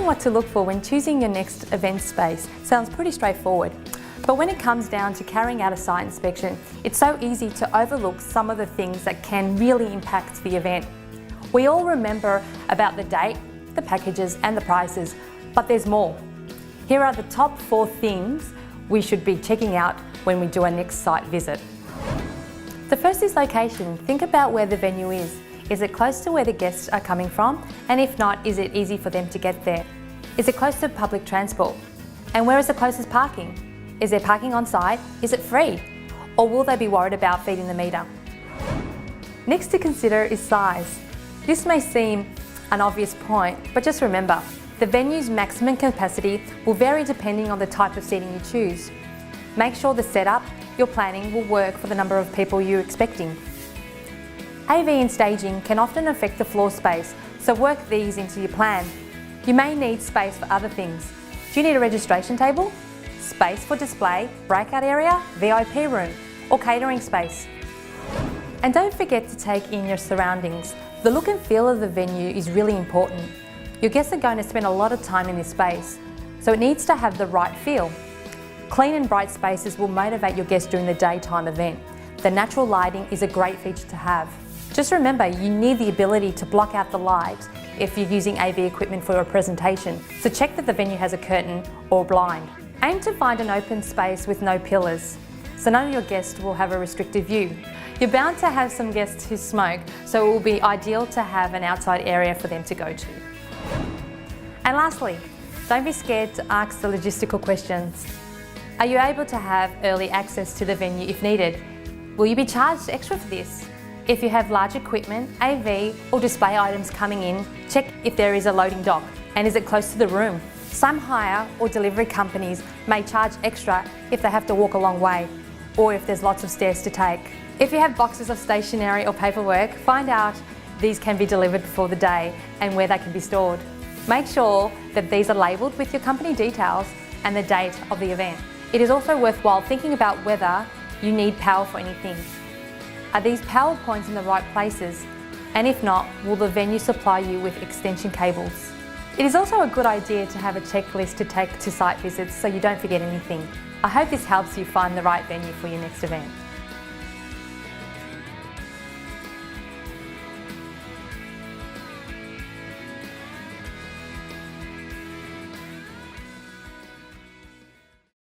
what to look for when choosing your next event space sounds pretty straightforward. But when it comes down to carrying out a site inspection, it's so easy to overlook some of the things that can really impact the event. We all remember about the date, the packages and the prices, but there's more. Here are the top 4 things we should be checking out when we do our next site visit. The first is location. Think about where the venue is. Is it close to where the guests are coming from? And if not, is it easy for them to get there? Is it close to public transport? And where is the closest parking? Is there parking on site? Is it free? Or will they be worried about feeding the meter? Next to consider is size. This may seem an obvious point, but just remember, the venue's maximum capacity will vary depending on the type of seating you choose. Make sure the setup you're planning will work for the number of people you're expecting. AV and staging can often affect the floor space, so work these into your plan. You may need space for other things. Do you need a registration table? Space for display, breakout area, VIP room, or catering space? And don't forget to take in your surroundings. The look and feel of the venue is really important. Your guests are going to spend a lot of time in this space, so it needs to have the right feel. Clean and bright spaces will motivate your guests during the daytime event. The natural lighting is a great feature to have. Just remember, you need the ability to block out the light if you're using AV equipment for a presentation, so check that the venue has a curtain or blind. Aim to find an open space with no pillars, so none of your guests will have a restricted view. You're bound to have some guests who smoke, so it will be ideal to have an outside area for them to go to. And lastly, don't be scared to ask the logistical questions. Are you able to have early access to the venue if needed? Will you be charged extra for this? If you have large equipment, AV or display items coming in, check if there is a loading dock and is it close to the room. Some hire or delivery companies may charge extra if they have to walk a long way or if there's lots of stairs to take. If you have boxes of stationery or paperwork, find out these can be delivered for the day and where they can be stored. Make sure that these are labelled with your company details and the date of the event. It is also worthwhile thinking about whether you need power for anything. Are these power points in the right places? And if not, will the venue supply you with extension cables? It is also a good idea to have a checklist to take to site visits so you don't forget anything. I hope this helps you find the right venue for your next event.